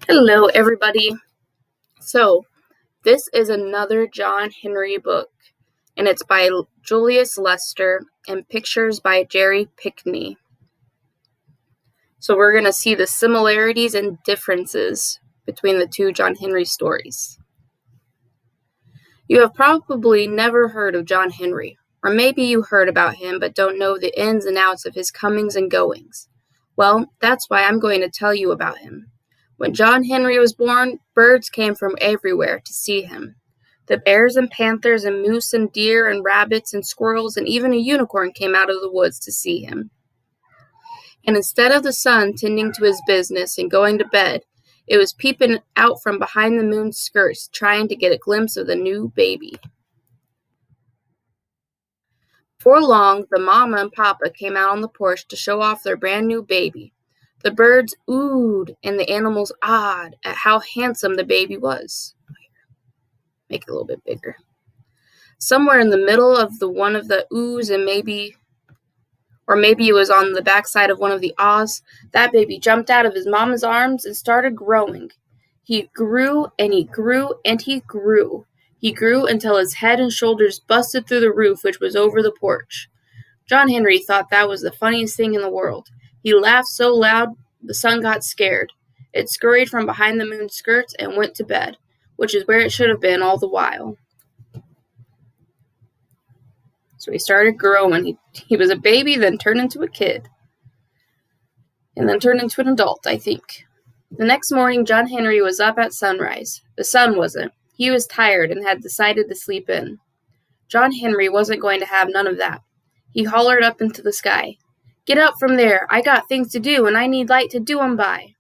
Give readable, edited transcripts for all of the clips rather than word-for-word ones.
Hello, everybody. So, this is another John Henry book, and it's by Julius and pictures by Jerry Pickney. So, we're going to see the similarities and differences between the two John Henry stories. You have probably never heard of John Henry, or maybe you heard about him but don't know the ins and outs of his comings and goings. Well, that's why I'm going to tell you about him. When John Henry was born, birds came from everywhere to see him. The bears and panthers and moose and deer and rabbits and squirrels and even a unicorn came out of the woods to see him. And instead of the sun tending to his business and going to bed, it was peeping out from behind the moon's skirts, trying to get a glimpse of the new baby. Before long, the mama and papa came out on the porch to show off their brand new baby. The birds oohed and the animals awed at how handsome the baby was. Make it a little bit bigger. Somewhere in the middle of one of the oohs and maybe it was on the backside of one of the ahs, that baby jumped out of his mama's arms and started growing. He grew and he grew and he grew. He grew until his head and shoulders busted through the roof, which was over the porch. John Henry thought that was the funniest thing in the world. He laughed so loud, the sun got scared. It scurried from behind the moon's skirts and went to bed, which is where it should have been all the while. So he started growing. He was a baby, then turned into a kid. And then turned into an adult, I think. The next morning, John Henry was up at sunrise. The sun wasn't. He was tired and had decided to sleep in. John Henry wasn't going to have none of that. He hollered up into the sky. "Get up from there! I got things to do, and I need light to do 'em by."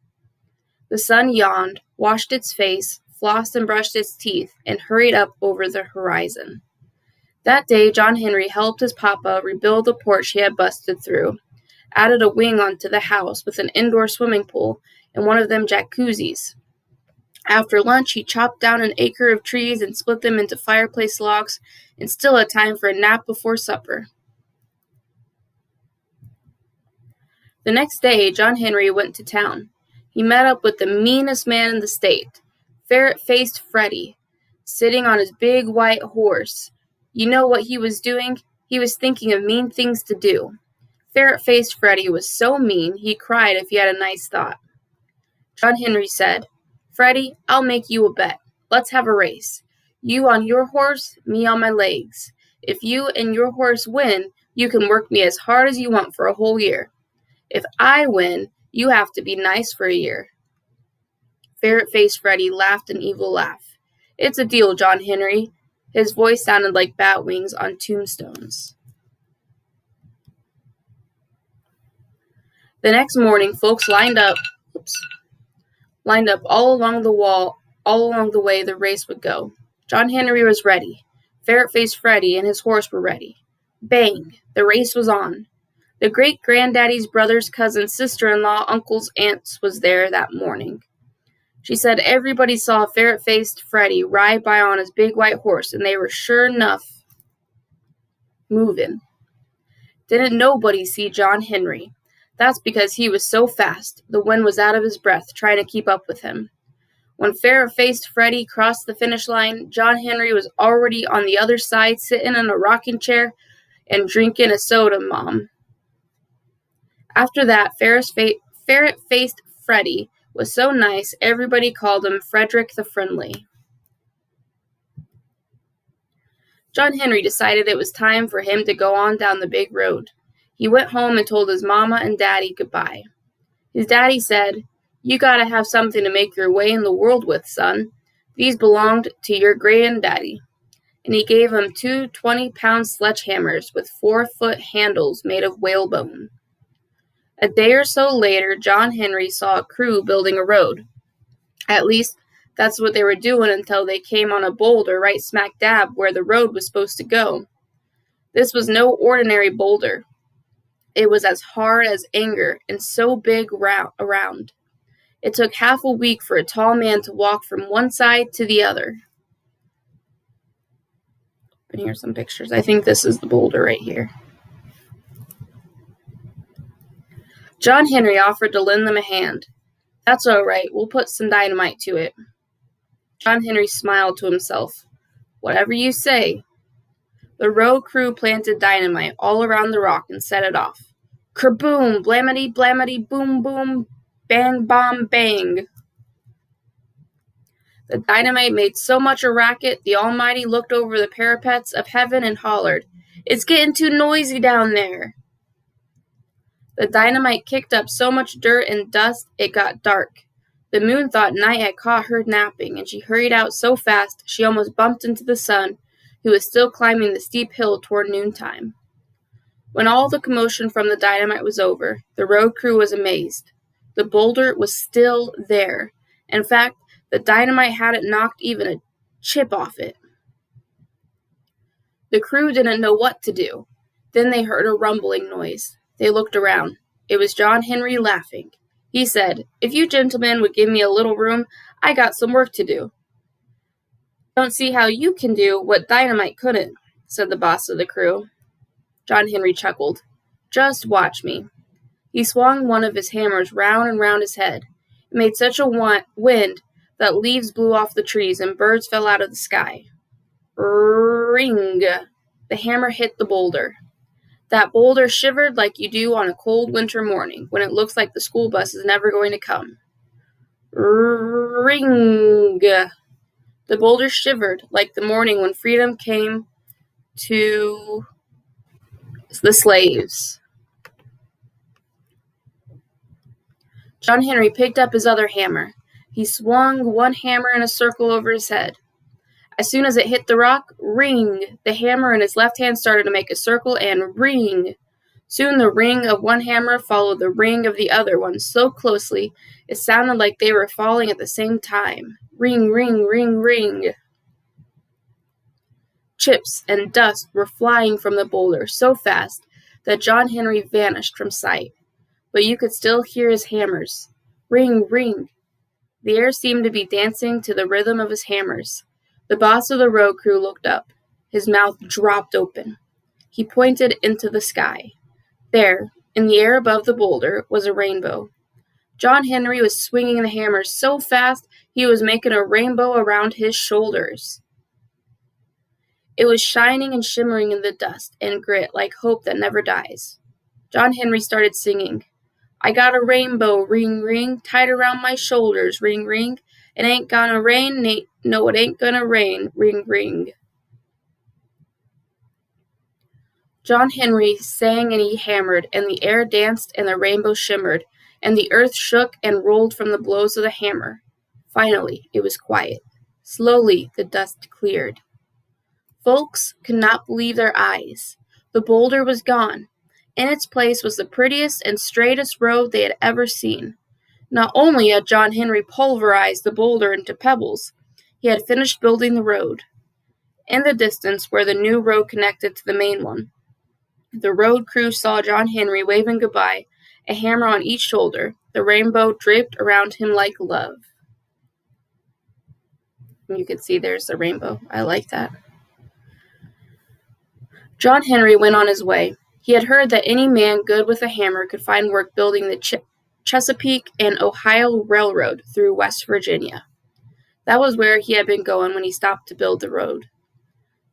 The sun yawned, washed its face, flossed and brushed its teeth, and hurried up over the horizon. That day, John Henry helped his papa rebuild the porch he had busted through, added a wing onto the house with an indoor swimming pool and one of them jacuzzis. After lunch, he chopped down an acre of trees and split them into fireplace logs, and still had time for a nap before supper. The next day, John Henry went to town. He met up with the meanest man in the state, ferret-faced Freddy, sitting on his big white horse. You know what he was doing? He was thinking of mean things to do. Ferret-faced Freddy was so mean, he cried if he had a nice thought. John Henry said, "Freddy, I'll make you a bet. Let's have a race. You on your horse, me on my legs. If you and your horse win, you can work me as hard as you want for a whole year. If I win, you have to be nice for a year." Ferret-faced Freddy laughed an evil laugh. "It's a deal, John Henry." His voice sounded like bat wings on tombstones. The next morning, folks lined up all along the way the race would go. John Henry was ready. Ferret-faced Freddy and his horse were ready. Bang! The race was on. The great-granddaddy's brothers, cousins, sister-in-law, uncles, aunts was there that morning. She said everybody saw Ferret-faced Freddy ride by on his big white horse, and they were sure enough moving. Didn't nobody see John Henry. That's because he was so fast, the wind was out of his breath trying to keep up with him. When Ferret-faced Freddy crossed the finish line, John Henry was already on the other side, sitting in a rocking chair and drinking a soda, Mom. After that, Ferret-faced Freddy was so nice, everybody called him Frederick the Friendly. John Henry decided it was time for him to go on down the big road. He went home and told his mama and daddy goodbye. His daddy said, "You gotta have something to make your way in the world with, son. These belonged to your granddaddy." And he gave him 2 20-pound sledgehammers with 4-foot handles made of whalebone. A day or so later, John Henry saw a crew building a road. At least, that's what they were doing until they came on a boulder right smack dab where the road was supposed to go. This was no ordinary boulder. It was as hard as anger and so big around. It took half a week for a tall man to walk from one side to the other. And here's some pictures. I think this is the boulder right here. John Henry offered to lend them a hand. That's all right. We'll put some dynamite to it. John Henry smiled to himself. Whatever you say. The road crew planted dynamite all around the rock and set it off. Kerboom! Blamity, blamity, boom, boom, bang, bomb, bang. The dynamite made so much a racket, the Almighty looked over the parapets of heaven and hollered, "It's getting too noisy down there." The dynamite kicked up so much dirt and dust, it got dark. The moon thought night had caught her napping, and she hurried out so fast she almost bumped into the sun, who was still climbing the steep hill toward noontime. When all the commotion from the dynamite was over, the road crew was amazed. The boulder was still there. In fact, the dynamite hadn't knocked even a chip off it. The crew didn't know what to do. Then they heard a rumbling noise. They looked around. It was John Henry laughing. He said, "If you gentlemen would give me a little room, I got some work to do." "Don't see how you can do what dynamite couldn't," said the boss of the crew. John Henry chuckled. "Just watch me." He swung one of his hammers round and round his head. It made such a wind that leaves blew off the trees and birds fell out of the sky. Ring! The hammer hit the boulder. That boulder shivered like you do on a cold winter morning when it looks like the school bus is never going to come. Ring! The boulder shivered like the morning when freedom came to the slaves. John Henry picked up his other hammer. He swung one hammer in a circle over his head. As soon as it hit the rock, ring! The hammer in his left hand started to make a circle, and ring! Soon the ring of one hammer followed the ring of the other one so closely it sounded like they were falling at the same time. Ring, ring, ring, ring! Chips and dust were flying from the boulder so fast that John Henry vanished from sight. But you could still hear his hammers. Ring, ring! The air seemed to be dancing to the rhythm of his hammers. The boss of the road crew looked up. His mouth dropped open. He pointed into the sky. There, in the air above the boulder, was a rainbow. John Henry was swinging the hammer so fast he was making a rainbow around his shoulders. It was shining and shimmering in the dust and grit like hope that never dies. John Henry started singing. "I got a rainbow, ring, ring, tied around my shoulders, ring, ring. It ain't gonna rain, no, it ain't gonna rain, ring, ring." John Henry sang and he hammered, and the air danced and the rainbow shimmered, and the earth shook and rolled from the blows of the hammer. Finally, it was quiet. Slowly, the dust cleared. Folks could not believe their eyes. The boulder was gone. In its place was the prettiest and straightest road they had ever seen. Not only had John Henry pulverized the boulder into pebbles, he had finished building the road. In the distance, where the new road connected to the main one, the road crew saw John Henry waving goodbye, a hammer on each shoulder, the rainbow draped around him like love. You can see there's the rainbow. I like that. John Henry went on his way. He had heard that any man good with a hammer could find work building the Chesapeake and Ohio Railroad through West Virginia. That was where he had been going when he stopped to build the road.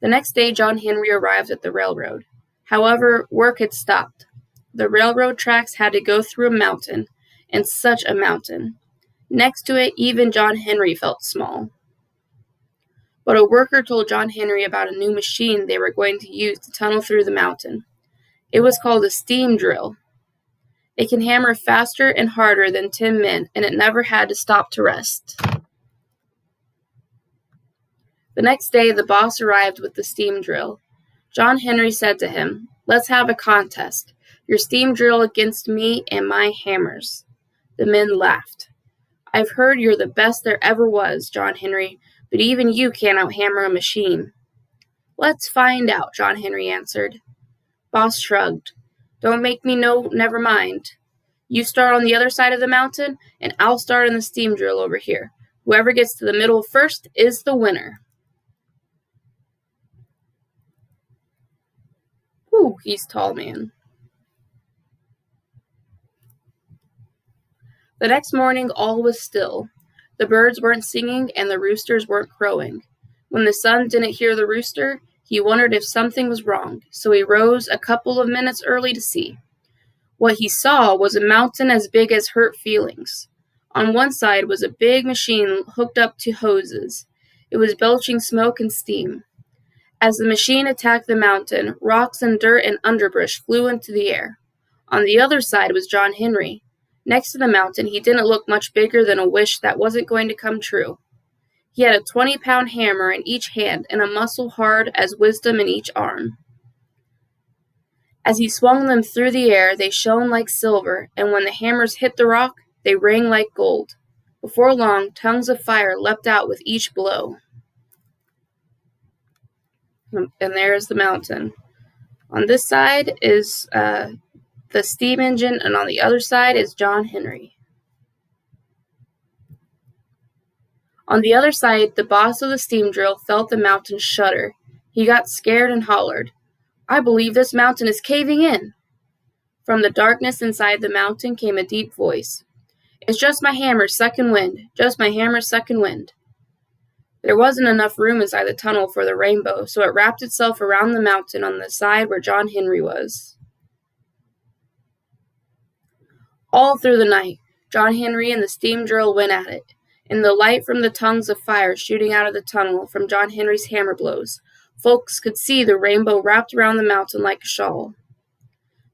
The next day, John Henry arrived at the railroad. However, work had stopped. The railroad tracks had to go through a mountain, and such a mountain. Next to it, even John Henry felt small. But a worker told John Henry about a new machine they were going to use to tunnel through the mountain. It was called a steam drill. It can hammer faster and harder than 10 men, and it never had to stop to rest. The next day, the boss arrived with the steam drill. John Henry said to him, "Let's have a contest. Your steam drill against me and my hammers." The men laughed. "I've heard you're the best there ever was, John Henry, but even you can't out-hammer a machine." "Let's find out," John Henry answered. Boss shrugged. "Don't make me know, never mind. You start on the other side of the mountain, and I'll start in the steam drill over here. Whoever gets to the middle first is the winner." Whew, he's tall, man. The next morning all was still. The birds weren't singing and the roosters weren't crowing. When the sun didn't hear the rooster, he wondered if something was wrong, so he rose a couple of minutes early to see. What he saw was a mountain as big as hurt feelings. On one side was a big machine hooked up to hoses. It was belching smoke and steam. As the machine attacked the mountain, rocks and dirt and underbrush flew into the air. On the other side was John Henry. Next to the mountain, he didn't look much bigger than a wish that wasn't going to come true. He had a 20-pound hammer in each hand and a muscle hard as wisdom in each arm. As he swung them through the air, they shone like silver, and when the hammers hit the rock, they rang like gold. Before long, tongues of fire leapt out with each blow. And there's the mountain. On this side is the steam engine, and on the other side is John Henry. On the other side, the boss of the steam drill felt the mountain shudder. He got scared and hollered, "I believe this mountain is caving in." From the darkness inside the mountain came a deep voice. "It's just my hammer sucking wind, just my hammer sucking wind." There wasn't enough room inside the tunnel for the rainbow, so it wrapped itself around the mountain on the side where John Henry was. All through the night, John Henry and the steam drill went at it. In the light from the tongues of fire shooting out of the tunnel from John Henry's hammer blows, folks could see the rainbow wrapped around the mountain like a shawl.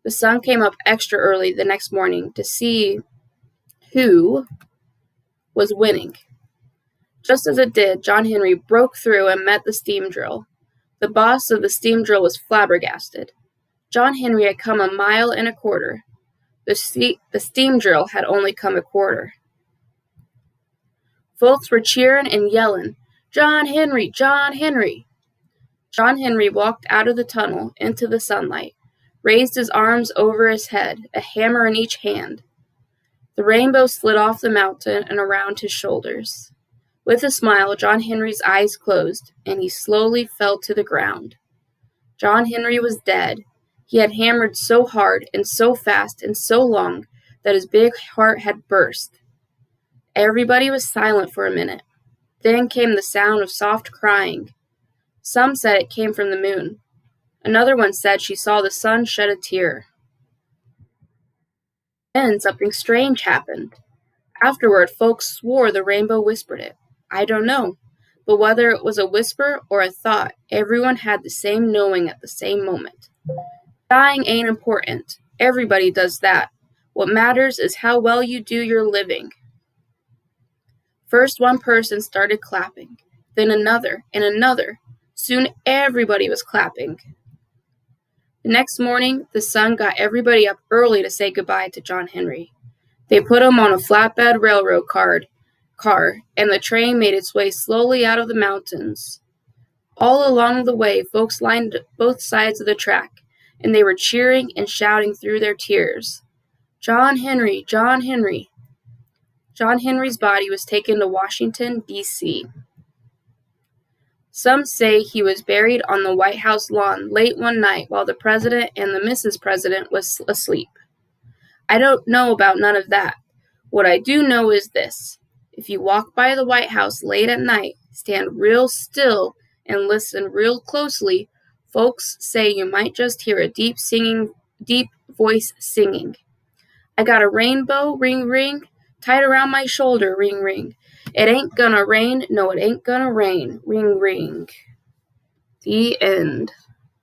The sun came up extra early the next morning to see who was winning. Just as it did, John Henry broke through and met the steam drill. The boss of the steam drill was flabbergasted. John Henry had come 1.25 miles. The steam drill had only come a quarter. Folks were cheering and yelling, "John Henry! John Henry!" John Henry walked out of the tunnel into the sunlight, raised his arms over his head, a hammer in each hand. The rainbow slid off the mountain and around his shoulders. With a smile, John Henry's eyes closed, and he slowly fell to the ground. John Henry was dead. He had hammered so hard and so fast and so long that his big heart had burst. Everybody was silent for a minute. Then came the sound of soft crying. Some said it came from the moon. Another one said she saw the sun shed a tear. Then something strange happened. Afterward, folks swore the rainbow whispered it. I don't know, but whether it was a whisper or a thought, everyone had the same knowing at the same moment. Dying ain't important. Everybody does that. What matters is how well you do your living. First one person started clapping, then another and another. Soon everybody was clapping. The next morning, the sun got everybody up early to say goodbye to John Henry. They put him on a flatbed railroad car, and the train made its way slowly out of the mountains. All along the way, folks lined both sides of the track, and they were cheering and shouting through their tears, "John Henry! John Henry!" John Henry's body was taken to Washington, D.C. Some say he was buried on the White House lawn late one night while the President and the Mrs. President was asleep. I don't know about none of that. What I do know is this. If you walk by the White House late at night, stand real still and listen real closely, folks say you might just hear a deep voice singing. I got a rainbow, ring, ring, tied around my shoulder, ring, ring. It ain't gonna rain, no, it ain't gonna rain, ring, ring. The end.